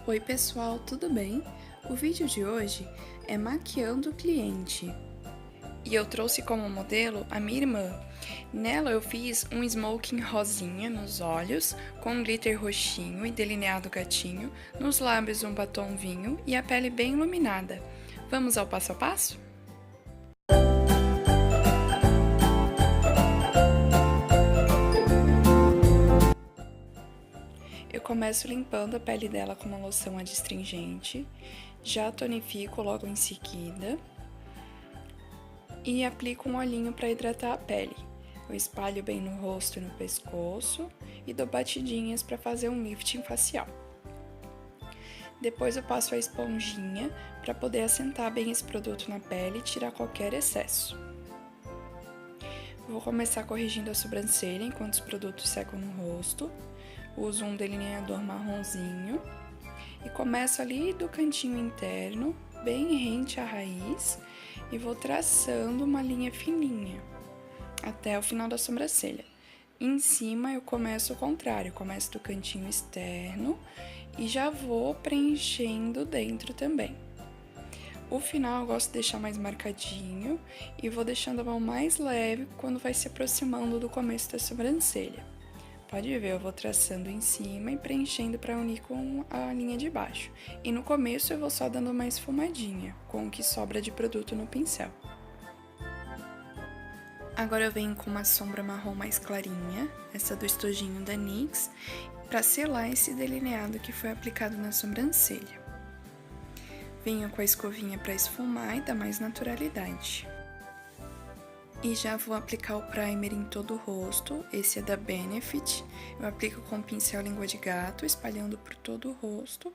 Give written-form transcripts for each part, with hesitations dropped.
Oi pessoal, tudo bem? O vídeo de hoje é maquiando o cliente. E eu trouxe como modelo a minha irmã. Nela eu fiz um smoking rosinha nos olhos, com um glitter roxinho e delineado gatinho, nos lábios um batom vinho e a pele bem iluminada. Vamos ao passo a passo? Eu começo limpando a pele dela com uma loção adstringente, já tonifico logo em seguida e aplico um olhinho para hidratar a pele. Eu espalho bem no rosto e no pescoço e dou batidinhas para fazer um lifting facial. Depois eu passo a esponjinha para poder assentar bem esse produto na pele e tirar qualquer excesso. Vou começar corrigindo a sobrancelha enquanto os produtos secam no rosto. Uso um delineador marronzinho e começo ali do cantinho interno, bem rente à raiz, e vou traçando uma linha fininha até o final da sobrancelha. Em cima eu começo o contrário, começo do cantinho externo e já vou preenchendo dentro também. O final eu gosto de deixar mais marcadinho e vou deixando a mão mais leve quando vai se aproximando do começo da sobrancelha. Pode ver, eu vou traçando em cima e preenchendo para unir com a linha de baixo. E no começo eu vou só dando uma esfumadinha, com o que sobra de produto no pincel. Agora eu venho com uma sombra marrom mais clarinha, essa do estojinho da NYX, para selar esse delineado que foi aplicado na sobrancelha. Venho com a escovinha para esfumar e dar mais naturalidade. E já vou aplicar o primer em todo o rosto, esse é da Benefit. Eu aplico com o pincel língua de gato, espalhando por todo o rosto.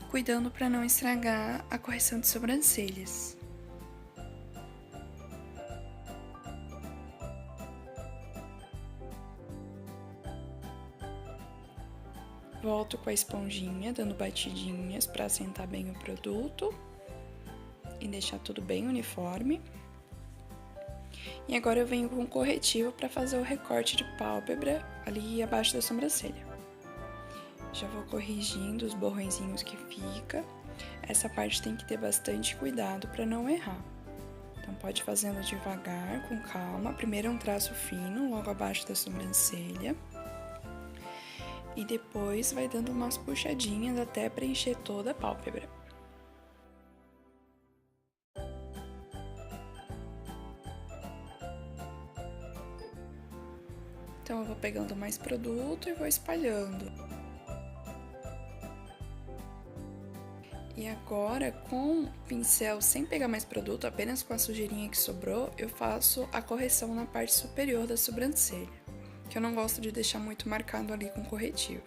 Cuidando para não estragar a correção de sobrancelhas. Volto com a esponjinha, dando batidinhas para assentar bem o produto e deixar tudo bem uniforme. E agora eu venho com um corretivo para fazer o recorte de pálpebra ali abaixo da sobrancelha. Já vou corrigindo os borrõezinhos que fica. Essa parte tem que ter bastante cuidado para não errar. Então pode ir fazendo devagar, com calma. Primeiro um traço fino, logo abaixo da sobrancelha. E depois vai dando umas puxadinhas até preencher toda a pálpebra. Então eu vou pegando mais produto e vou espalhando. E agora, com o pincel sem pegar mais produto, apenas com a sujeirinha que sobrou, eu faço a correção na parte superior da sobrancelha, que eu não gosto de deixar muito marcado ali com corretivo.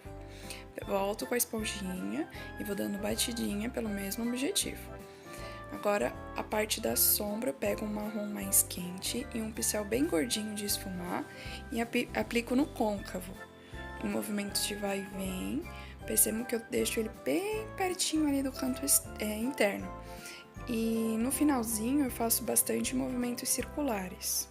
Eu volto com a esponjinha e vou dando batidinha pelo mesmo objetivo. Agora, a parte da sombra, eu pego um marrom mais quente e um pincel bem gordinho de esfumar e aplico no côncavo, em movimentos de vai e vem. Percebam que eu deixo ele bem pertinho ali do canto interno. E no finalzinho eu faço bastante movimentos circulares.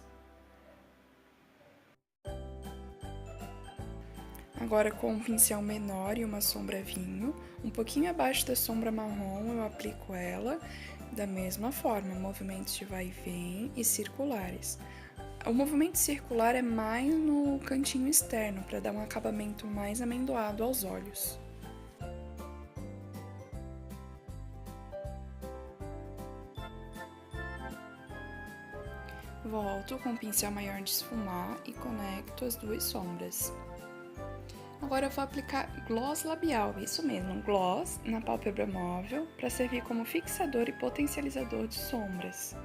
Agora com um pincel menor e uma sombra vinho, um pouquinho abaixo da sombra marrom eu aplico ela da mesma forma, movimentos de vai e vem e circulares. O movimento circular é mais no cantinho externo, para dar um acabamento mais amendoado aos olhos. Volto com o pincel maior de esfumar e conecto as duas sombras. Agora eu vou aplicar gloss labial, isso mesmo, gloss na pálpebra móvel, para servir como fixador e potencializador de sombras.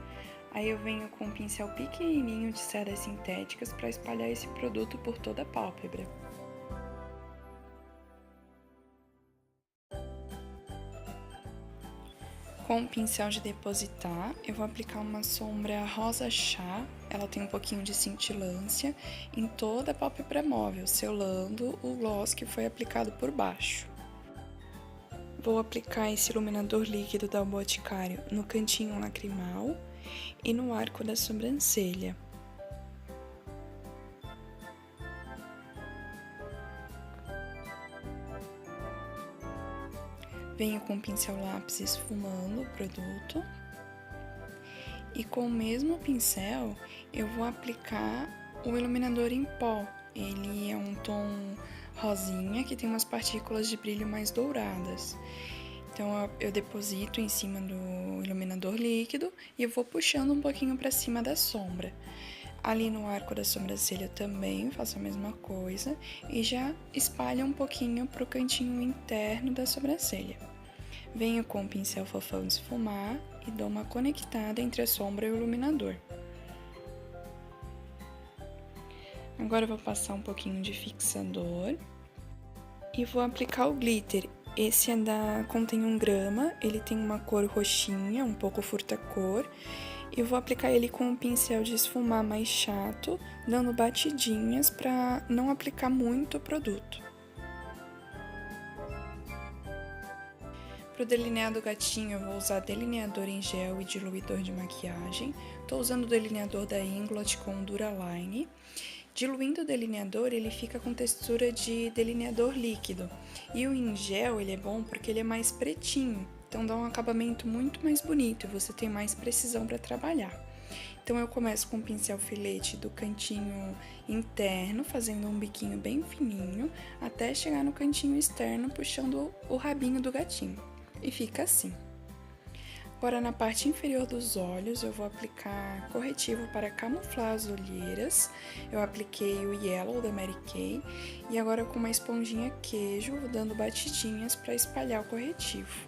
Aí eu venho com um pincel pequenininho de cerdas sintéticas para espalhar esse produto por toda a pálpebra. Com o pincel de depositar, eu vou aplicar uma sombra rosa chá, ela tem um pouquinho de cintilância, em toda a pálpebra móvel, selando o gloss que foi aplicado por baixo. Vou aplicar esse iluminador líquido da Boticário no cantinho lacrimal e no arco da sobrancelha. Venho com o pincel lápis esfumando o produto. E com o mesmo pincel, eu vou aplicar o iluminador em pó. Ele é um tom rosinha que tem umas partículas de brilho mais douradas. Então, eu deposito em cima do iluminador líquido e eu vou puxando um pouquinho para cima da sombra. Ali no arco da sobrancelha também faço a mesma coisa e já espalho um pouquinho para o cantinho interno da sobrancelha. Venho com o pincel fofão de esfumar e dou uma conectada entre a sombra e o iluminador. Agora eu vou passar um pouquinho de fixador e vou aplicar o glitter. Esse contém 1 grama, ele tem uma cor roxinha, um pouco furta-cor. E vou aplicar ele com um pincel de esfumar mais chato, dando batidinhas para não aplicar muito o produto. Para o delineado gatinho, eu vou usar delineador em gel e diluidor de maquiagem. Estou usando o delineador da Inglot com Duraline. Diluindo o delineador, ele fica com textura de delineador líquido. E o em gel, ele é bom porque ele é mais pretinho, então dá um acabamento muito mais bonito e você tem mais precisão para trabalhar. Então eu começo com o pincel filete do cantinho interno, fazendo um biquinho bem fininho, até chegar no cantinho externo, puxando o rabinho do gatinho. E fica assim. Agora, na parte inferior dos olhos, eu vou aplicar corretivo para camuflar as olheiras. Eu apliquei o Yellow da Mary Kay e agora com uma esponjinha queijo, vou dando batidinhas para espalhar o corretivo.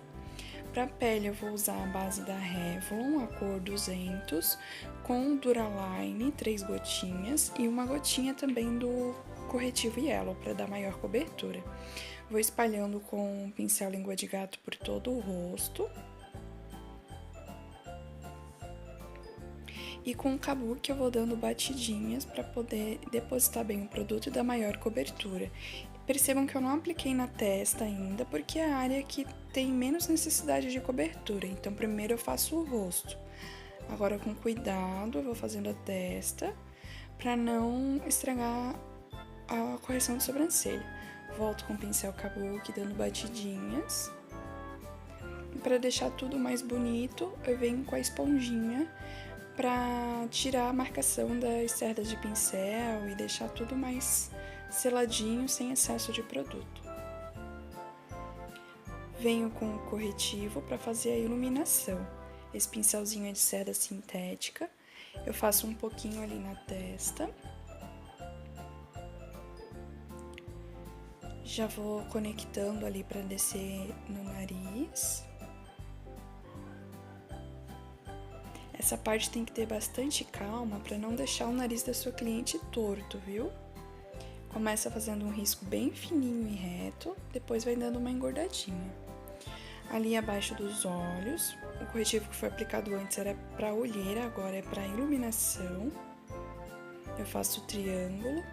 Para a pele, eu vou usar a base da Revlon, a cor 200, com Duraline, 3 gotinhas e uma gotinha também do corretivo Yellow para dar maior cobertura. Vou espalhando com um pincel língua de gato por todo o rosto. E com o kabuki eu vou dando batidinhas para poder depositar bem o produto e dar maior cobertura. Percebam que eu não apliquei na testa ainda, porque é a área que tem menos necessidade de cobertura, então primeiro eu faço o rosto. Agora com cuidado eu vou fazendo a testa, para não estragar a correção de sobrancelha. Volto com o pincel kabuki dando batidinhas. E para deixar tudo mais bonito, eu venho com a esponjinha para tirar a marcação das cerdas de pincel e deixar tudo mais seladinho, sem excesso de produto. Venho com o corretivo para fazer a iluminação. Esse pincelzinho é de cerda sintética. Eu faço um pouquinho ali na testa. Já vou conectando ali para descer no nariz. Essa parte tem que ter bastante calma para não deixar o nariz da sua cliente torto, viu? Começa fazendo um risco bem fininho e reto, depois vai dando uma engordadinha. Ali abaixo dos olhos, o corretivo que foi aplicado antes era para olheira, agora é para iluminação. Eu faço o triângulo.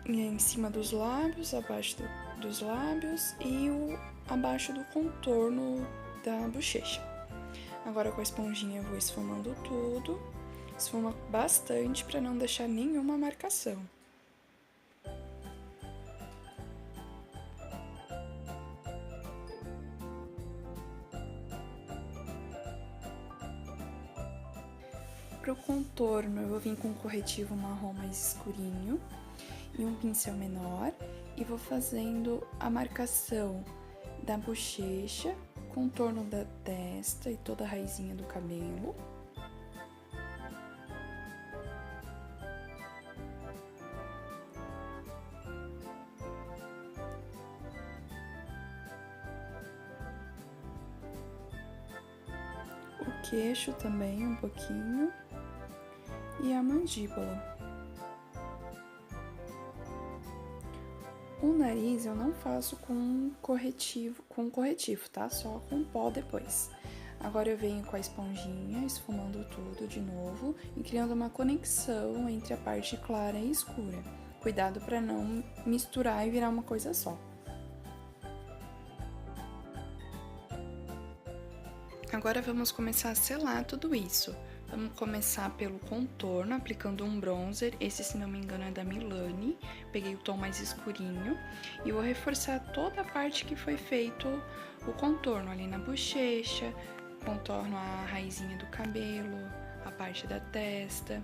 E em cima dos lábios, abaixo dos lábios e abaixo do contorno da bochecha. Agora com a esponjinha eu vou esfumando tudo, esfuma bastante para não deixar nenhuma marcação. Para o contorno eu vou vir com um corretivo marrom mais escurinho e um pincel menor e vou fazendo a marcação da bochecha, contorno da testa e toda a raizinha do cabelo. O queixo também um pouquinho e a mandíbula. O nariz eu não faço com corretivo, tá? Só com pó depois. Agora eu venho com a esponjinha, esfumando tudo de novo e criando uma conexão entre a parte clara e escura. Cuidado para não misturar e virar uma coisa só. Agora vamos começar a selar tudo isso. Vamos começar pelo contorno, aplicando um bronzer. Esse, se não me engano, é da Milani. Peguei o tom mais escurinho. E vou reforçar toda a parte que foi feito o contorno, ali na bochecha, contorno a raizinha do cabelo, a parte da testa,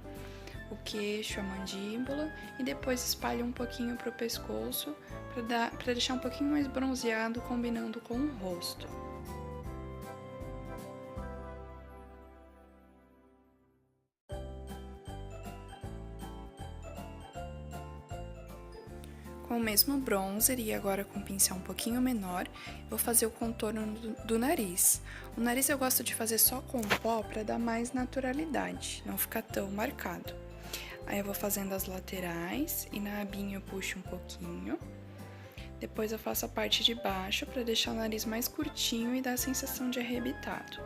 o queixo, a mandíbula. E depois espalho um pouquinho pro pescoço, para deixar um pouquinho mais bronzeado, combinando com o rosto. Com o mesmo bronzer e agora com um pincel um pouquinho menor, vou fazer o contorno do nariz. O nariz eu gosto de fazer só com pó para dar mais naturalidade, não ficar tão marcado. Aí eu vou fazendo as laterais e na abinha eu puxo um pouquinho. Depois eu faço a parte de baixo para deixar o nariz mais curtinho e dar a sensação de arrebitado.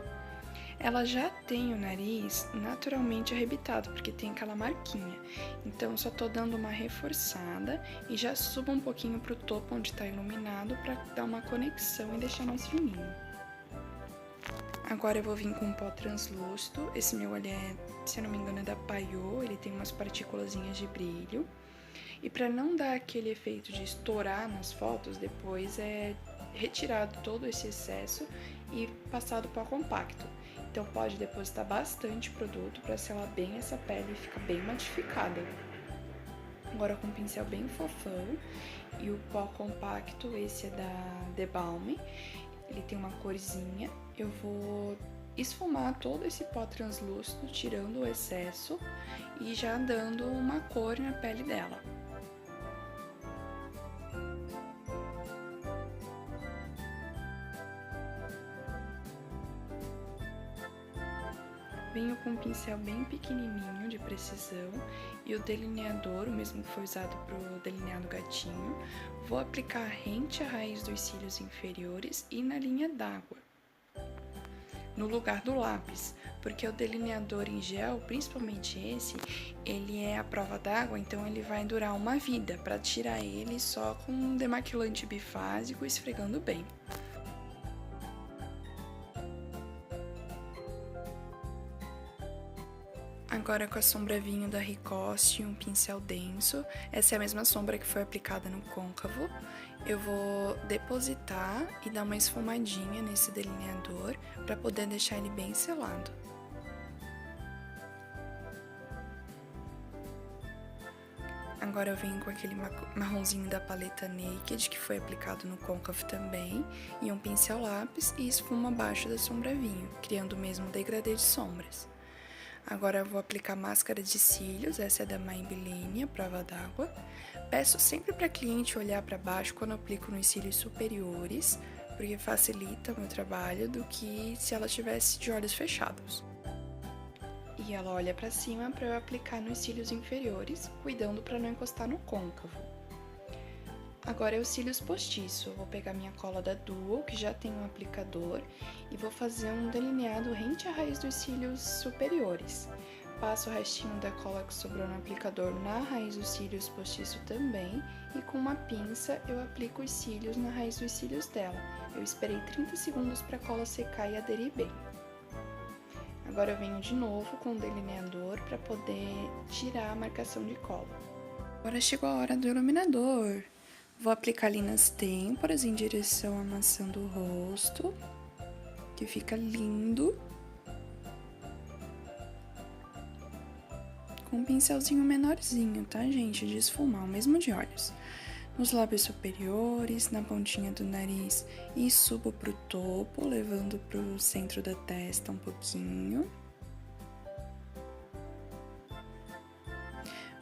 Ela já tem o nariz naturalmente arrebitado, porque tem aquela marquinha. Então, só tô dando uma reforçada e já subo um pouquinho pro topo onde tá iluminado para dar uma conexão e deixar mais fininho. Agora eu vou vir com um pó translúcido. Esse meu olho se eu não me engano, é da Payot, ele tem umas partículazinhas de brilho. E para não dar aquele efeito de estourar nas fotos, depois é retirado todo esse excesso e passado pó compacto. Então pode depositar bastante produto para selar bem essa pele e ficar bem matificada. Agora com um pincel bem fofão e o pó compacto, esse é da The Balm, ele tem uma corzinha. Eu vou esfumar todo esse pó translúcido, tirando o excesso e já dando uma cor na pele dela. Venho com um pincel bem pequenininho, de precisão, e o delineador, o mesmo que foi usado para o delineado gatinho. Vou aplicar rente à raiz dos cílios inferiores e na linha d'água, no lugar do lápis, porque o delineador em gel, principalmente esse, ele é à prova d'água, então ele vai durar uma vida, para tirar ele só com um demaquilante bifásico, esfregando bem. Agora com a sombra vinho da Ricoste e um pincel denso, essa é a mesma sombra que foi aplicada no côncavo. Eu vou depositar e dar uma esfumadinha nesse delineador para poder deixar ele bem selado. Agora eu venho com aquele marronzinho da paleta Naked, que foi aplicado no côncavo também, e um pincel lápis e esfumo abaixo da sombra vinho, criando o mesmo degradê de sombras. Agora eu vou aplicar máscara de cílios, essa é da Maybelline, a prova d'água. Peço sempre para cliente olhar para baixo quando eu aplico nos cílios superiores, porque facilita o meu trabalho do que se ela tivesse de olhos fechados. E ela olha para cima para eu aplicar nos cílios inferiores, cuidando para não encostar no côncavo. Agora é os cílios postiço. Eu vou pegar minha cola da Duo, que já tem um aplicador, e vou fazer um delineado rente à raiz dos cílios superiores. Passo o restinho da cola que sobrou no aplicador na raiz dos cílios postiço também, e com uma pinça eu aplico os cílios na raiz dos cílios dela. Eu esperei 30 segundos para a cola secar e aderir bem. Agora eu venho de novo com o delineador para poder tirar a marcação de cola. Agora chegou a hora do iluminador. Vou aplicar ali nas têmporas, em direção à maçã do rosto, que fica lindo. Com um pincelzinho menorzinho, tá, gente? De esfumar, o mesmo de olhos. Nos lábios superiores, na pontinha do nariz e subo pro topo, levando pro centro da testa um pouquinho.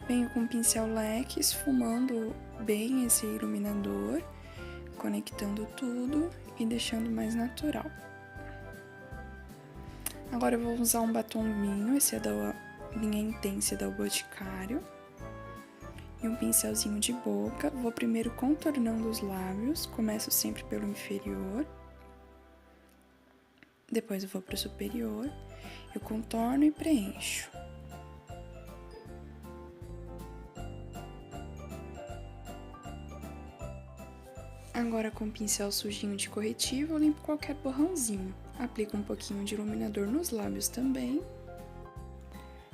Venho com o pincel leque, esfumando bem esse iluminador, conectando tudo e deixando mais natural. Agora eu vou usar um batom vinho, esse é da linha Intense da Boticário. E um pincelzinho de boca. Vou primeiro contornando os lábios, começo sempre pelo inferior. Depois eu vou pro superior, eu contorno e preencho. Agora com o pincel sujinho de corretivo, eu limpo qualquer borrãozinho. Aplico um pouquinho de iluminador nos lábios também.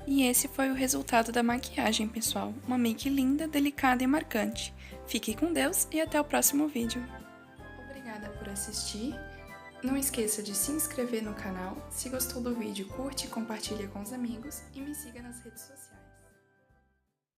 E esse foi o resultado da maquiagem, pessoal. Uma make linda, delicada e marcante. Fique com Deus e até o próximo vídeo. Obrigada por assistir. Não esqueça de se inscrever no canal. Se gostou do vídeo, curte e compartilha com os amigos. E me siga nas redes sociais.